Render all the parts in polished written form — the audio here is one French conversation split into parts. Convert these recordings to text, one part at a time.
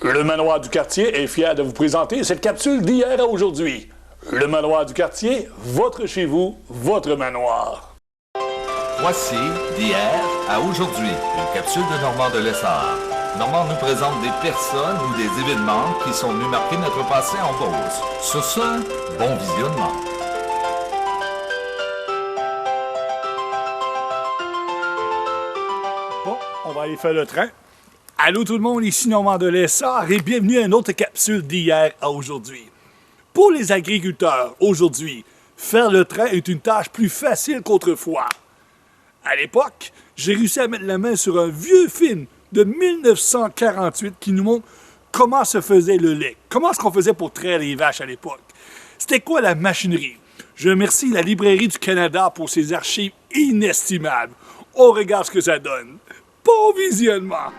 Le manoir du quartier est fier de vous présenter cette capsule d'hier à aujourd'hui. Le manoir du quartier, votre chez vous, votre manoir. Voici d'hier à aujourd'hui, une capsule de Normand de Lessard. Normand nous présente des personnes ou des événements qui sont venus marquer notre passé en Beauce. Sur ce, bon visionnement. Bon, on va aller faire le train. Allô tout le monde, ici Normand de Lessard et bienvenue à une autre capsule d'hier à aujourd'hui. Pour les agriculteurs, aujourd'hui, faire le train est une tâche plus facile qu'autrefois. À l'époque, j'ai réussi à mettre la main sur un vieux film de 1948 qui nous montre comment se faisait le lait. Comment est-ce qu'on faisait pour traire les vaches à l'époque. C'était quoi la machinerie? Je remercie la Librairie du Canada pour ses archives inestimables. On regarde ce que ça donne. Bon visionnement!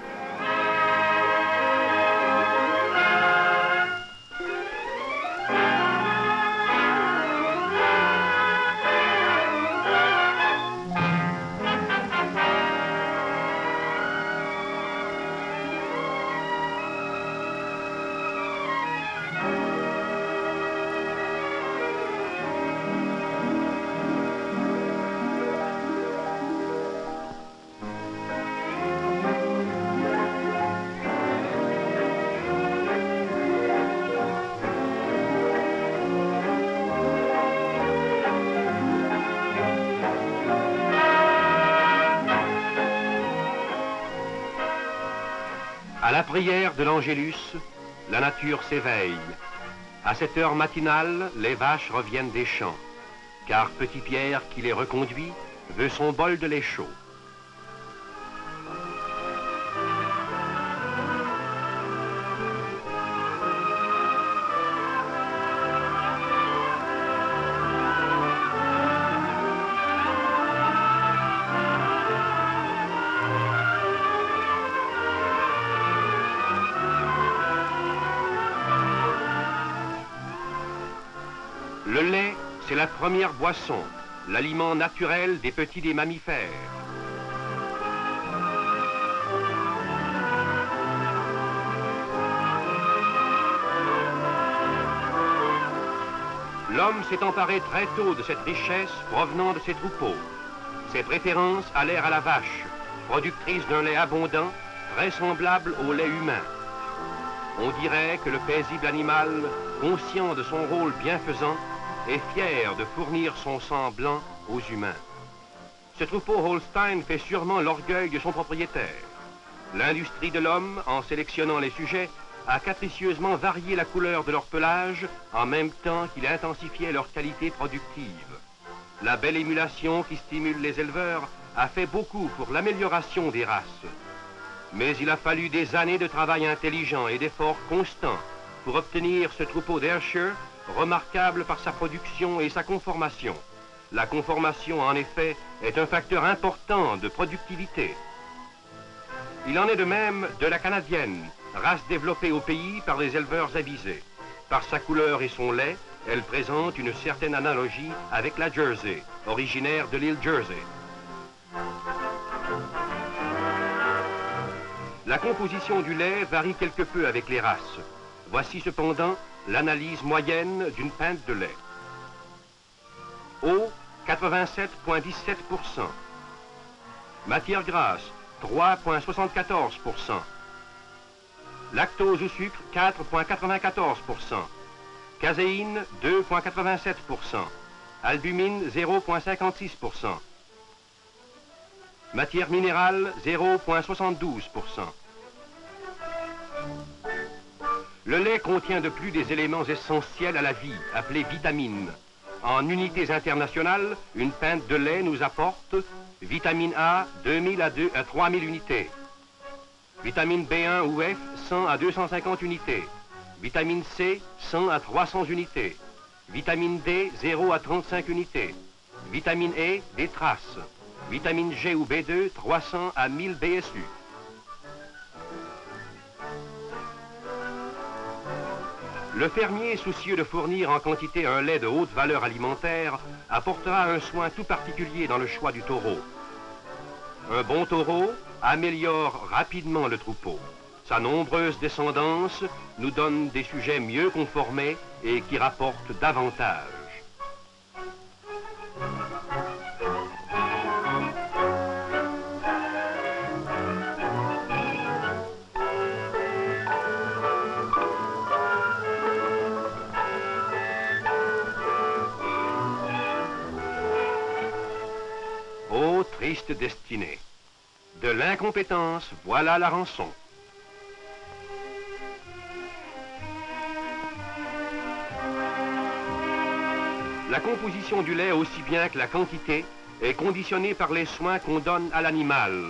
À la prière de l'Angélus, la nature s'éveille. À cette heure matinale, les vaches reviennent des champs, car Petit Pierre, qui les reconduit, veut son bol de lait chaud. Le lait, c'est la première boisson, l'aliment naturel des petits des mammifères. L'homme s'est emparé très tôt de cette richesse provenant de ses troupeaux. Ses préférences allèrent à la vache, productrice d'un lait abondant, vraisemblable au lait humain. On dirait que le paisible animal, conscient de son rôle bienfaisant, est fier de fournir son sang blanc aux humains. Ce troupeau Holstein fait sûrement l'orgueil de son propriétaire. L'industrie de l'homme, en sélectionnant les sujets, a capricieusement varié la couleur de leur pelage en même temps qu'il intensifiait leur qualité productive. La belle émulation qui stimule les éleveurs a fait beaucoup pour l'amélioration des races. Mais il a fallu des années de travail intelligent et d'efforts constants pour obtenir ce troupeau d'Ayrshire, remarquable par sa production et sa conformation. La conformation, en effet, est un facteur important de productivité. Il en est de même de la canadienne, race développée au pays par des éleveurs avisés. Par sa couleur et son lait, elle présente une certaine analogie avec la Jersey, originaire de l'île Jersey. La composition du lait varie quelque peu avec les races. Voici cependant l'analyse moyenne d'une pinte de lait. Eau, 87,17%. Matière grasse, 3,74%. Lactose ou sucre, 4,94%. Caséine, 2,87%. Albumine, 0,56%. Matière minérale, 0,72%. Le lait contient de plus des éléments essentiels à la vie, appelés vitamines. En unités internationales, une pinte de lait nous apporte vitamine A, 2000 à 3000 unités. Vitamine B1 ou F, 100 à 250 unités. Vitamine C, 100 à 300 unités. Vitamine D, 0 à 35 unités. Vitamine E, des traces. Vitamine G ou B2, 300 à 1000 BSU. Le fermier, soucieux de fournir en quantité un lait de haute valeur alimentaire, apportera un soin tout particulier dans le choix du taureau. Un bon taureau améliore rapidement le troupeau. Sa nombreuse descendance nous donne des sujets mieux conformés et qui rapportent davantage. Ô triste destinée! De l'incompétence, voilà la rançon. La composition du lait, aussi bien que la quantité, est conditionnée par les soins qu'on donne à l'animal.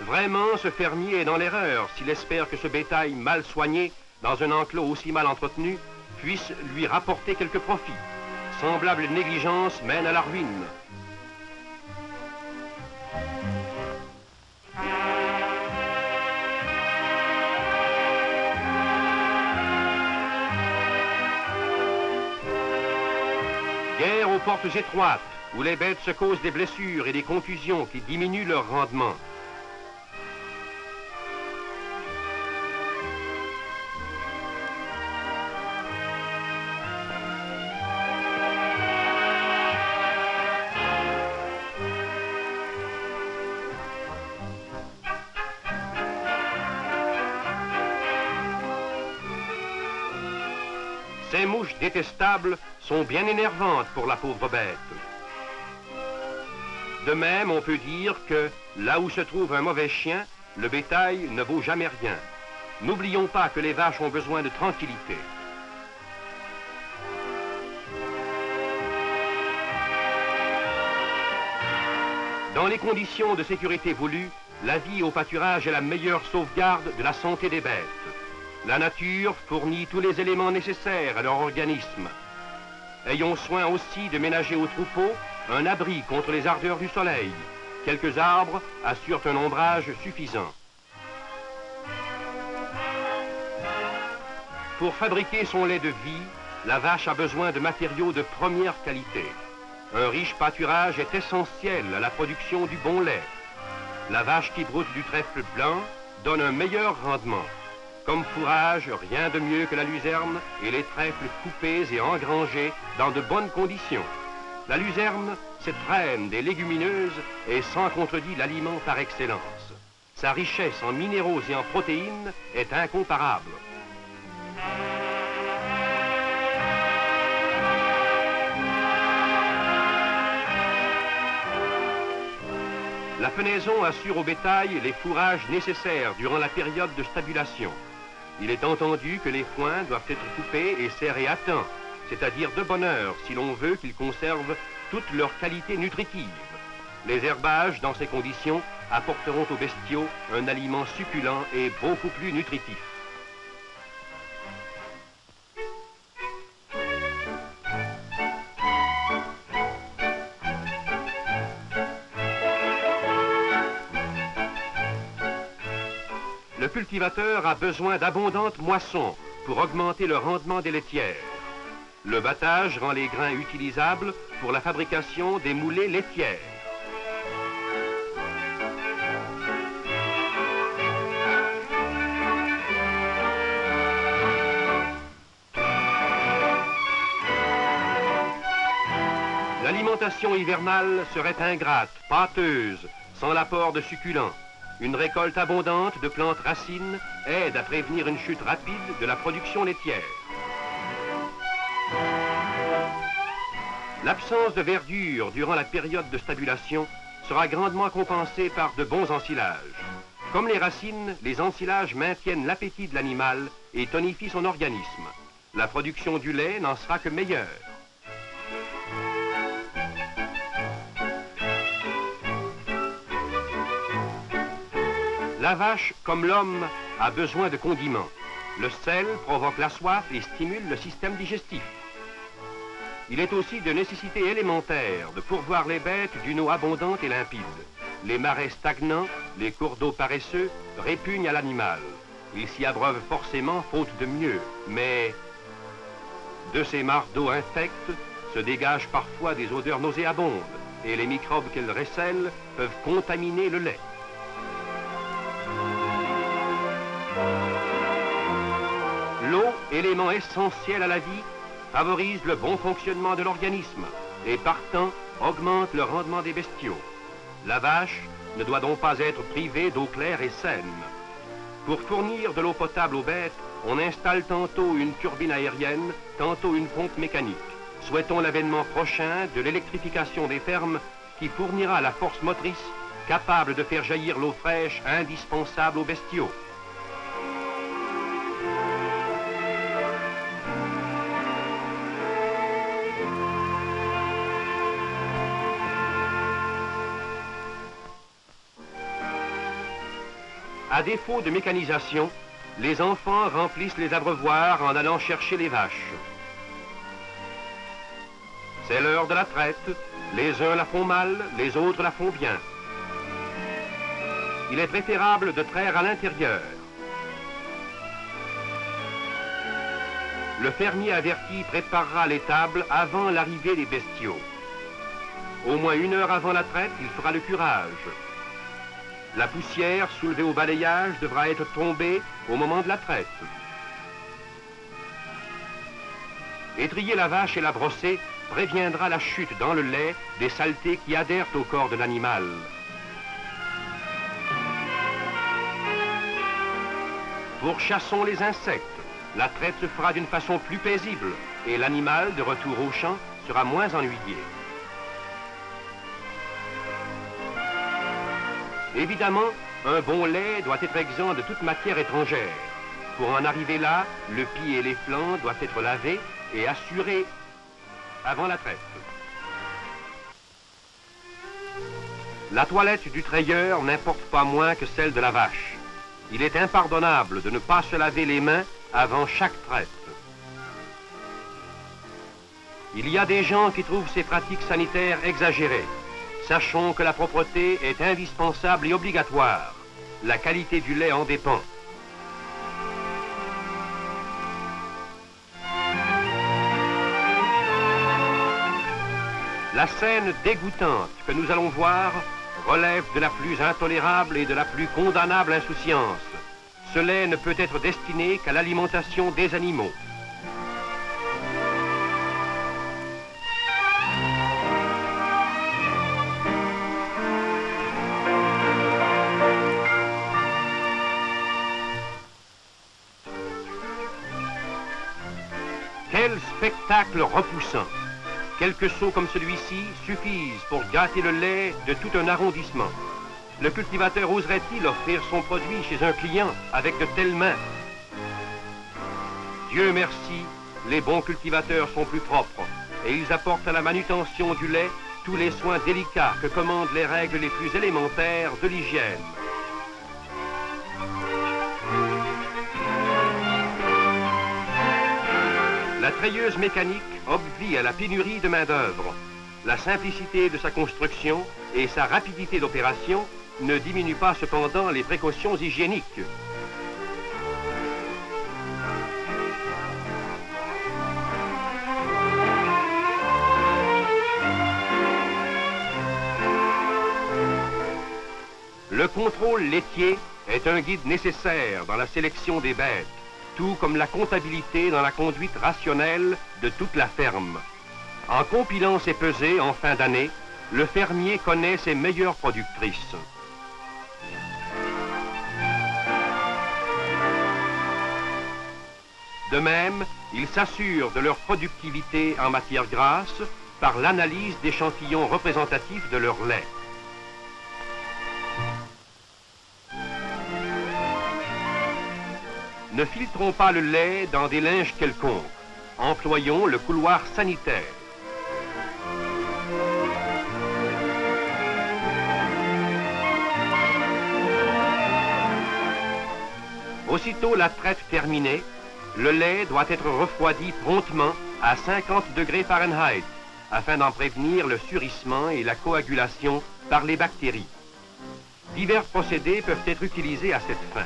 Vraiment, ce fermier est dans l'erreur s'il espère que ce bétail mal soigné, dans un enclos aussi mal entretenu, puisse lui rapporter quelques profits. Semblable négligence mène à la ruine. Guerre aux portes étroites, où les bêtes se causent des blessures et des contusions qui diminuent leur rendement. Ces mouches détestables sont bien énervantes pour la pauvre bête. De même, on peut dire que là où se trouve un mauvais chien, le bétail ne vaut jamais rien. N'oublions pas que les vaches ont besoin de tranquillité. Dans les conditions de sécurité voulues, la vie au pâturage est la meilleure sauvegarde de la santé des bêtes. La nature fournit tous les éléments nécessaires à leur organisme. Ayons soin aussi de ménager aux troupeaux un abri contre les ardeurs du soleil. Quelques arbres assurent un ombrage suffisant. Pour fabriquer son lait de vie, la vache a besoin de matériaux de première qualité. Un riche pâturage est essentiel à la production du bon lait. La vache qui broute du trèfle blanc donne un meilleur rendement. Comme fourrage, rien de mieux que la luzerne et les trèfles coupés et engrangés dans de bonnes conditions. La luzerne, cette reine des légumineuses, est sans contredit l'aliment par excellence. Sa richesse en minéraux et en protéines est incomparable. La fenaison assure au bétail les fourrages nécessaires durant la période de stabulation. Il est entendu que les foins doivent être coupés et serrés à temps, c'est-à-dire de bonne heure, si l'on veut qu'ils conservent toute leur qualité nutritive. Les herbages, dans ces conditions, apporteront aux bestiaux un aliment succulent et beaucoup plus nutritif. Le cultivateur a besoin d'abondantes moissons pour augmenter le rendement des laitières. Le battage rend les grains utilisables pour la fabrication des moulées laitières. L'alimentation hivernale serait ingrate, pâteuse, sans l'apport de succulents. Une récolte abondante de plantes racines aide à prévenir une chute rapide de la production laitière. L'absence de verdure durant la période de stabulation sera grandement compensée par de bons ensilages. Comme les racines, les ensilages maintiennent l'appétit de l'animal et tonifient son organisme. La production du lait n'en sera que meilleure. La vache, comme l'homme, a besoin de condiments. Le sel provoque la soif et stimule le système digestif. Il est aussi de nécessité élémentaire de pourvoir les bêtes d'une eau abondante et limpide. Les marais stagnants, les cours d'eau paresseux répugnent à l'animal. Il s'y abreuve forcément faute de mieux, mais de ces mares d'eau infectes se dégagent parfois des odeurs nauséabondes et les microbes qu'elles recèlent peuvent contaminer le lait. L'eau, élément essentiel à la vie, favorise le bon fonctionnement de l'organisme et partant augmente le rendement des bestiaux. La vache ne doit donc pas être privée d'eau claire et saine. Pour fournir de l'eau potable aux bêtes, on installe tantôt une turbine aérienne, tantôt une pompe mécanique. Souhaitons l'avènement prochain de l'électrification des fermes qui fournira la force motrice capable de faire jaillir l'eau fraîche indispensable aux bestiaux. À défaut de mécanisation, les enfants remplissent les abreuvoirs en allant chercher les vaches. C'est l'heure de la traite. Les uns la font mal, les autres la font bien. Il est préférable de traire à l'intérieur. Le fermier averti préparera l'étable avant l'arrivée des bestiaux. Au moins 1 heure avant la traite, il fera le curage. La poussière soulevée au balayage devra être tombée au moment de la traite. Étriller la vache et la brosser préviendra la chute dans le lait des saletés qui adhèrent au corps de l'animal. Pourchassons les insectes. La traite se fera d'une façon plus paisible et l'animal, de retour au champ, sera moins ennuyé. Évidemment, un bon lait doit être exempt de toute matière étrangère. Pour en arriver là, le pied et les flancs doivent être lavés et assurés avant la traite. La toilette du treilleur n'importe pas moins que celle de la vache. Il est impardonnable de ne pas se laver les mains avant chaque traite. Il y a des gens qui trouvent ces pratiques sanitaires exagérées. Sachons que la propreté est indispensable et obligatoire. La qualité du lait en dépend. La scène dégoûtante que nous allons voir relève de la plus intolérable et de la plus condamnable insouciance. Ce lait ne peut être destiné qu'à l'alimentation des animaux. Quel spectacle repoussant! Quelques seaux comme celui-ci suffisent pour gâter le lait de tout un arrondissement. Le cultivateur oserait-il offrir son produit chez un client avec de telles mains? Dieu merci, les bons cultivateurs sont plus propres et ils apportent à la manutention du lait tous les soins délicats que commandent les règles les plus élémentaires de l'hygiène. La treilleuse mécanique obvie à la pénurie de main-d'œuvre. La simplicité de sa construction et sa rapidité d'opération ne diminuent pas cependant les précautions hygiéniques. Le contrôle laitier est un guide nécessaire dans la sélection des bêtes, tout comme la comptabilité dans la conduite rationnelle de toute la ferme. En compilant ses pesées en fin d'année, le fermier connaît ses meilleures productrices. De même, il s'assure de leur productivité en matière grasse par l'analyse d'échantillons représentatifs de leur lait. Ne filtrons pas le lait dans des linges quelconques. Employons le couloir sanitaire. Aussitôt la traite terminée, le lait doit être refroidi promptement à 50 degrés Fahrenheit afin d'en prévenir le surissement et la coagulation par les bactéries. Divers procédés peuvent être utilisés à cette fin.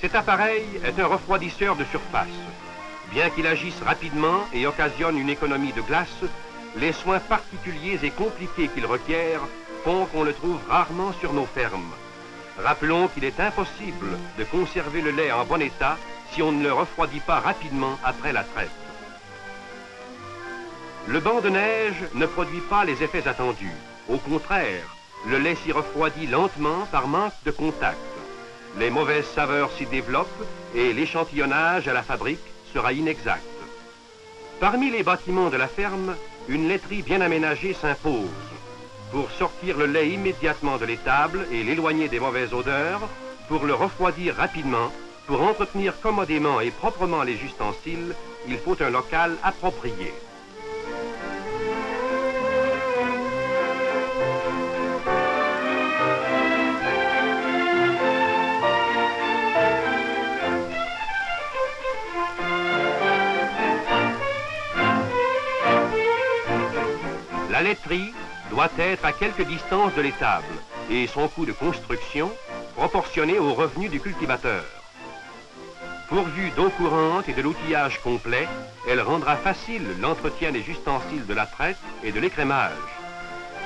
Cet appareil est un refroidisseur de surface. Bien qu'il agisse rapidement et occasionne une économie de glace, les soins particuliers et compliqués qu'il requiert font qu'on le trouve rarement sur nos fermes. Rappelons qu'il est impossible de conserver le lait en bon état si on ne le refroidit pas rapidement après la traite. Le banc de neige ne produit pas les effets attendus. Au contraire, le lait s'y refroidit lentement par manque de contact. Les mauvaises saveurs s'y développent et l'échantillonnage à la fabrique sera inexact. Parmi les bâtiments de la ferme, une laiterie bien aménagée s'impose. Pour sortir le lait immédiatement de l'étable et l'éloigner des mauvaises odeurs, pour le refroidir rapidement, pour entretenir commodément et proprement les ustensiles, il faut un local approprié. La laiterie doit être à quelque distance de l'étable et son coût de construction proportionné aux revenus du cultivateur. Pourvue d'eau courante et de l'outillage complet, elle rendra facile l'entretien des ustensiles de la traite et de l'écrémage.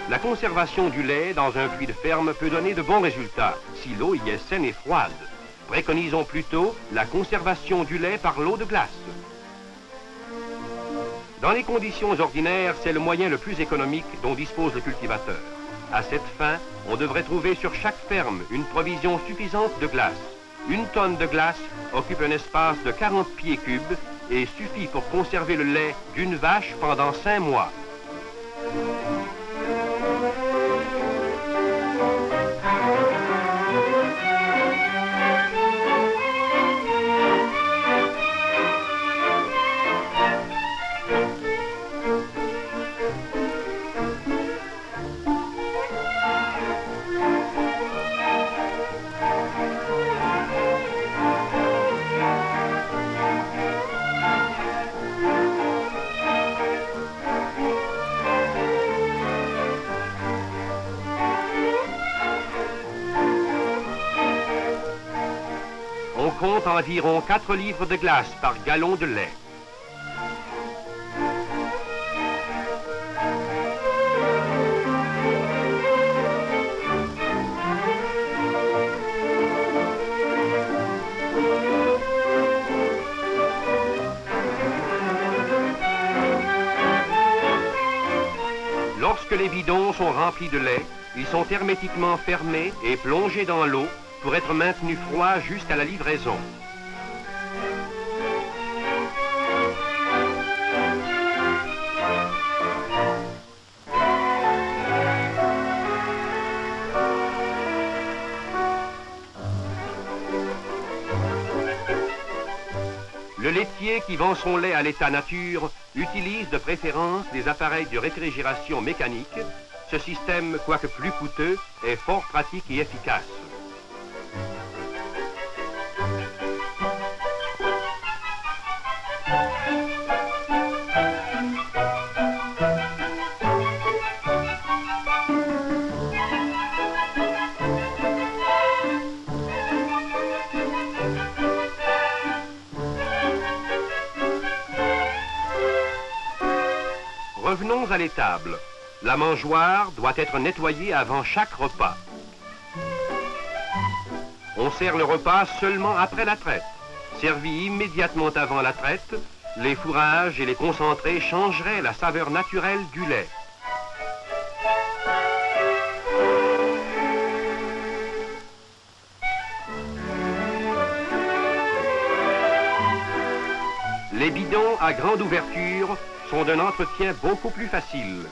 La conservation du lait dans un puits de ferme peut donner de bons résultats si l'eau y est saine et froide. Préconisons plutôt la conservation du lait par l'eau de glace. Dans les conditions ordinaires, c'est le moyen le plus économique dont dispose le cultivateur. À cette fin, on devrait trouver sur chaque ferme une provision suffisante de glace. Une tonne de glace occupe un espace de 40 pieds cubes et suffit pour conserver le lait d'une vache pendant 5 mois. On compte environ 4 livres de glace par gallon de lait. Lorsque les bidons sont remplis de lait, ils sont hermétiquement fermés et plongés dans l'eau pour être maintenus froids jusqu'à la livraison. Le laitier qui vend son lait à l'état nature utilise de préférence des appareils de réfrigération mécanique. Ce système, quoique plus coûteux, est fort pratique et efficace. Revenons à l'étable. La mangeoire doit être nettoyée avant chaque repas. On sert le repas seulement après la traite. Servi immédiatement avant la traite, les fourrages et les concentrés changeraient la saveur naturelle du lait. Les bidons à grande ouverture sont d'un entretien beaucoup plus facile.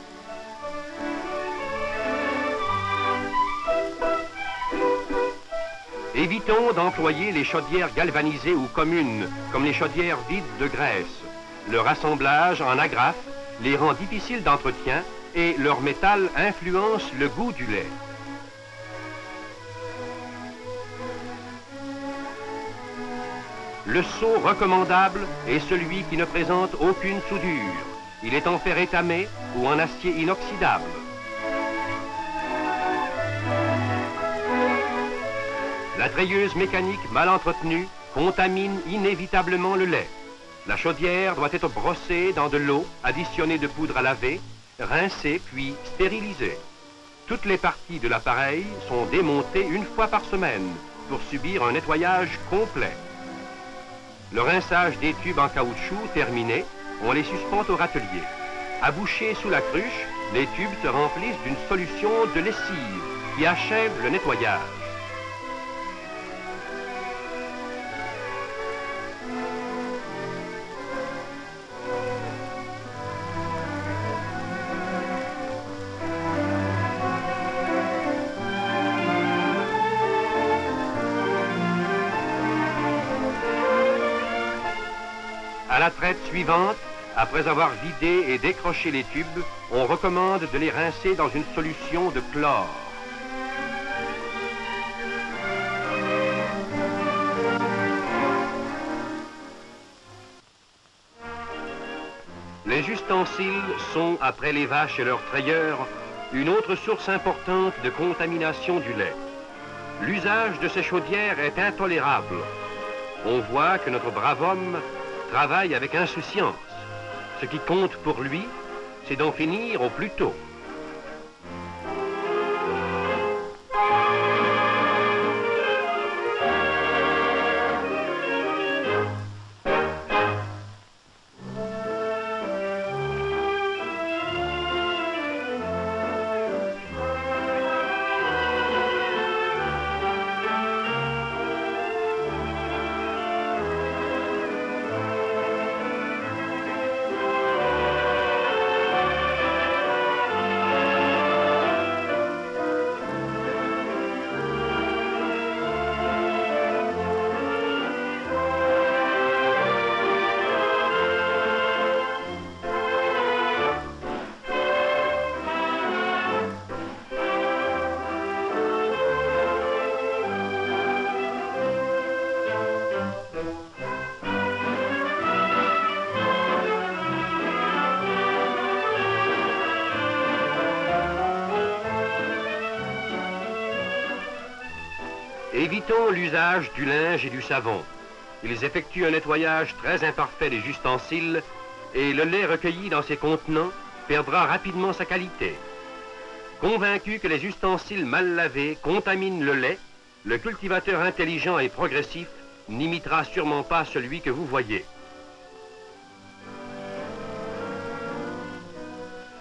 Évitons d'employer les chaudières galvanisées ou communes, comme les chaudières vides de graisse. Leur assemblage en agrafe les rend difficiles d'entretien et leur métal influence le goût du lait. Le seau recommandable est celui qui ne présente aucune soudure. Il est en fer étamé ou en acier inoxydable. La treilleuse mécanique mal entretenue contamine inévitablement le lait. La chaudière doit être brossée dans de l'eau additionnée de poudre à laver rincé puis stérilisé. Toutes les parties de l'appareil sont démontées une fois par semaine pour subir un nettoyage complet. Le rinçage des tubes en caoutchouc terminé, on les suspend au râtelier. À boucher sous la cruche, les tubes se remplissent d'une solution de lessive qui achève le nettoyage. À la traite suivante, après avoir vidé et décroché les tubes, on recommande de les rincer dans une solution de chlore. Les ustensiles sont, après les vaches et leurs trayeurs, une autre source importante de contamination du lait. L'usage de ces chaudières est intolérable. On voit que notre brave homme travaille avec insouciance. Ce qui compte pour lui, c'est d'en finir au plus tôt. Évitons l'usage du linge et du savon. Ils effectuent un nettoyage très imparfait des ustensiles et le lait recueilli dans ces contenants perdra rapidement sa qualité. Convaincu que les ustensiles mal lavés contaminent le lait, le cultivateur intelligent et progressif n'imitera sûrement pas celui que vous voyez.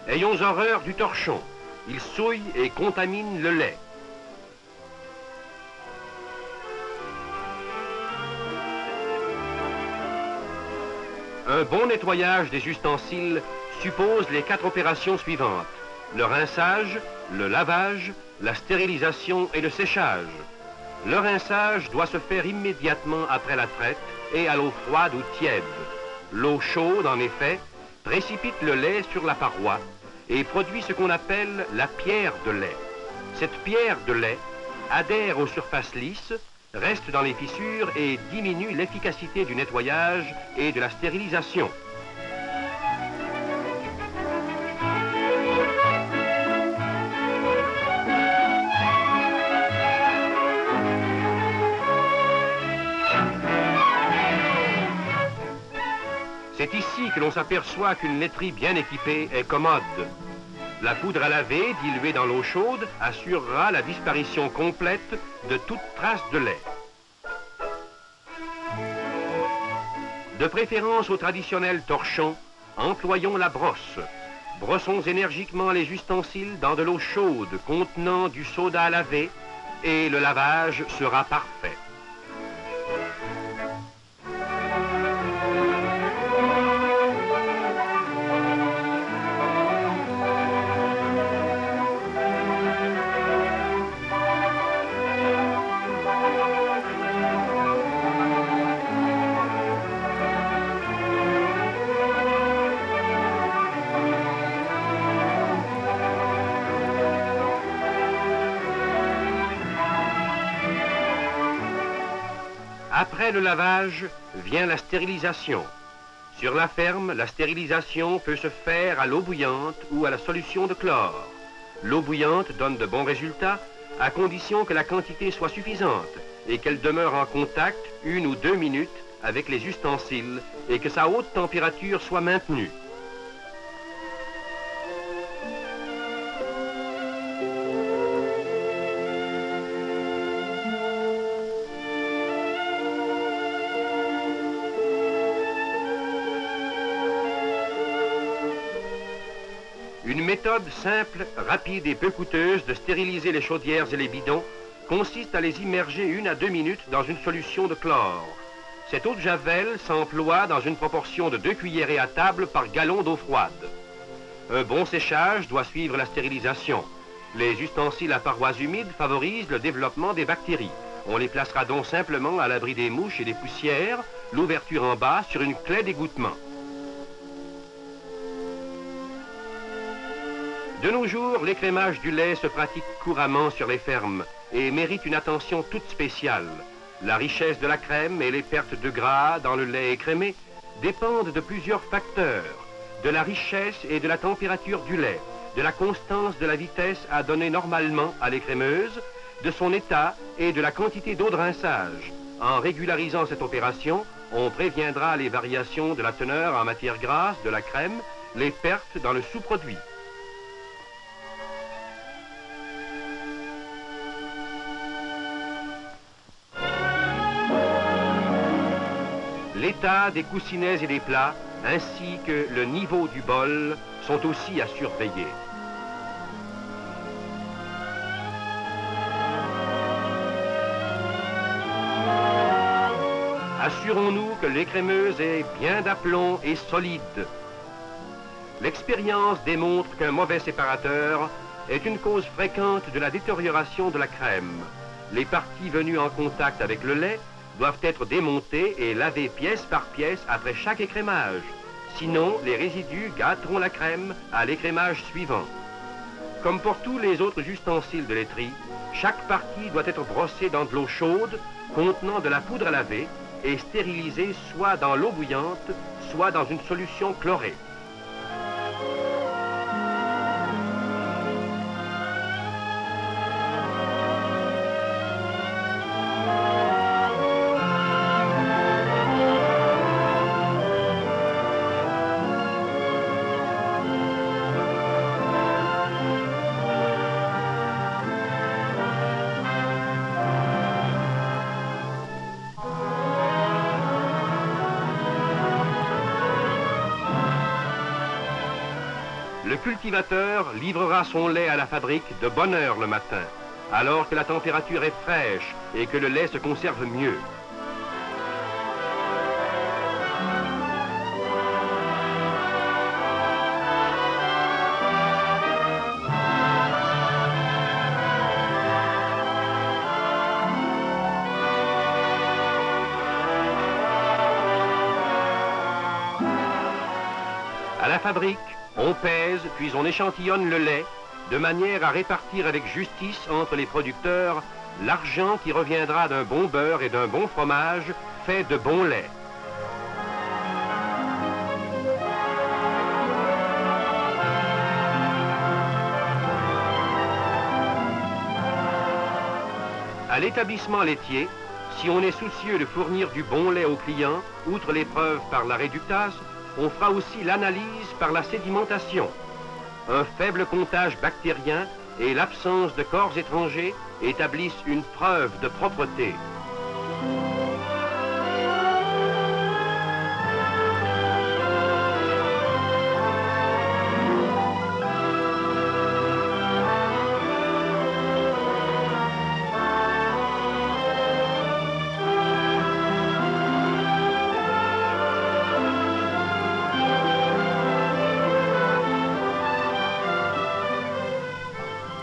Ayons horreur du torchon. Il souille et contamine le lait. Un bon nettoyage des ustensiles suppose les 4 opérations suivantes: le rinçage, le lavage, la stérilisation et le séchage. Le rinçage doit se faire immédiatement après la traite et à l'eau froide ou tiède. L'eau chaude, en effet, précipite le lait sur la paroi et produit ce qu'on appelle la pierre de lait. Cette pierre de lait adhère aux surfaces lisses, reste dans les fissures et diminue l'efficacité du nettoyage et de la stérilisation. C'est ici que l'on s'aperçoit qu'une laiterie bien équipée est commode. La poudre à laver, diluée dans l'eau chaude, assurera la disparition complète de toute trace de lait. De préférence au traditionnel torchon, employons la brosse. Brossons énergiquement les ustensiles dans de l'eau chaude contenant du soda à laver et le lavage sera parfait. Après le lavage, vient la stérilisation. Sur la ferme, la stérilisation peut se faire à l'eau bouillante ou à la solution de chlore. L'eau bouillante donne de bons résultats à condition que la quantité soit suffisante et qu'elle demeure en contact 1 ou 2 minutes avec les ustensiles et que sa haute température soit maintenue. méthode simple, rapide et peu coûteuse de stériliser les chaudières et les bidons consiste à les immerger 1 à 2 minutes dans une solution de chlore. Cette eau de javel s'emploie dans une proportion de 2 cuillerées à table par gallon d'eau froide. Un bon séchage doit suivre la stérilisation. Les ustensiles à parois humides favorisent le développement des bactéries. On les placera donc simplement à l'abri des mouches et des poussières, l'ouverture en bas sur une clé d'égouttement. De nos jours, l'écrémage du lait se pratique couramment sur les fermes et mérite une attention toute spéciale. La richesse de la crème et les pertes de gras dans le lait écrémé dépendent de plusieurs facteurs, de la richesse et de la température du lait, de la constance de la vitesse à donner normalement à l'écrémeuse, de son état et de la quantité d'eau de rinçage. En régularisant cette opération, on préviendra les variations de la teneur en matière grasse de la crème, les pertes dans le sous-produit. L'état des coussinets et des plats, ainsi que le niveau du bol, sont aussi à surveiller. Assurons-nous que l'écrémeuse est bien d'aplomb et solide. L'expérience démontre qu'un mauvais séparateur est une cause fréquente de la détérioration de la crème. Les parties venues en contact avec le lait doivent être démontées et lavées pièce par pièce après chaque écrémage. Sinon, les résidus gâteront la crème à l'écrémage suivant. Comme pour tous les autres ustensiles de laiterie, chaque partie doit être brossée dans de l'eau chaude contenant de la poudre à laver et stérilisée soit dans l'eau bouillante, soit dans une solution chlorée. Le cultivateur livrera son lait à la fabrique de bonne heure le matin, alors que la température est fraîche et que le lait se conserve mieux. À la fabrique, on pèse, puis on échantillonne le lait, de manière à répartir avec justice entre les producteurs l'argent qui reviendra d'un bon beurre et d'un bon fromage fait de bon lait. À l'établissement laitier, si on est soucieux de fournir du bon lait aux clients, outre l'épreuve par la réductase, on fera aussi l'analyse par la sédimentation. Un faible comptage bactérien et l'absence de corps étrangers établissent une preuve de propreté.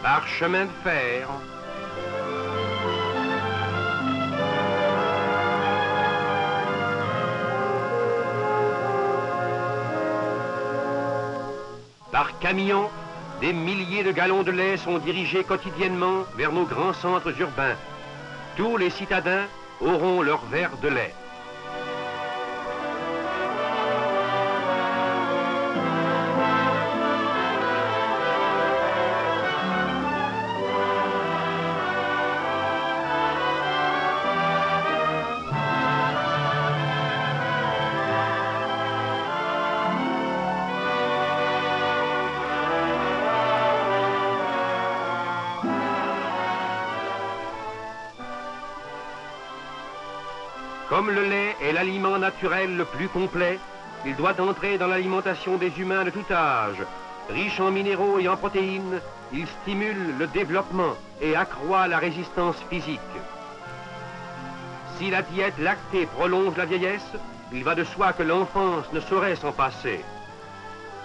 Par chemin de fer, par camion, des milliers de gallons de lait sont dirigés quotidiennement vers nos grands centres urbains. Tous les citadins auront leur verre de lait. Comme le lait est l'aliment naturel le plus complet, il doit entrer dans l'alimentation des humains de tout âge, Riche en minéraux et en protéines, il stimule le développement et accroît la résistance physique. Si la diète lactée prolonge la vieillesse, il va de soi que l'enfance ne saurait s'en passer.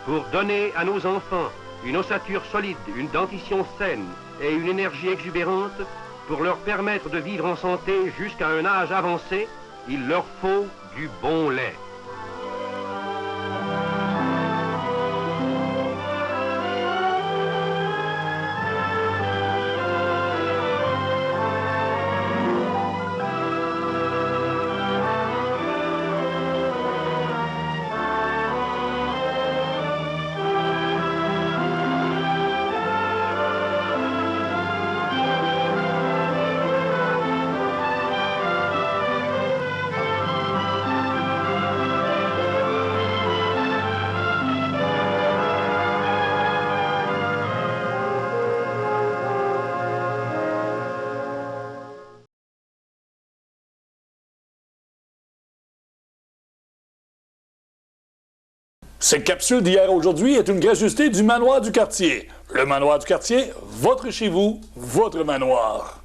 Pour donner à nos enfants une ossature solide, une dentition saine et une énergie exubérante, pour leur permettre de vivre en santé jusqu'à un âge avancé, il leur faut du bon lait. Cette capsule d'hier à aujourd'hui est une gracieuseté du Manoir du Quartier. Le Manoir du Quartier, votre chez vous, votre manoir.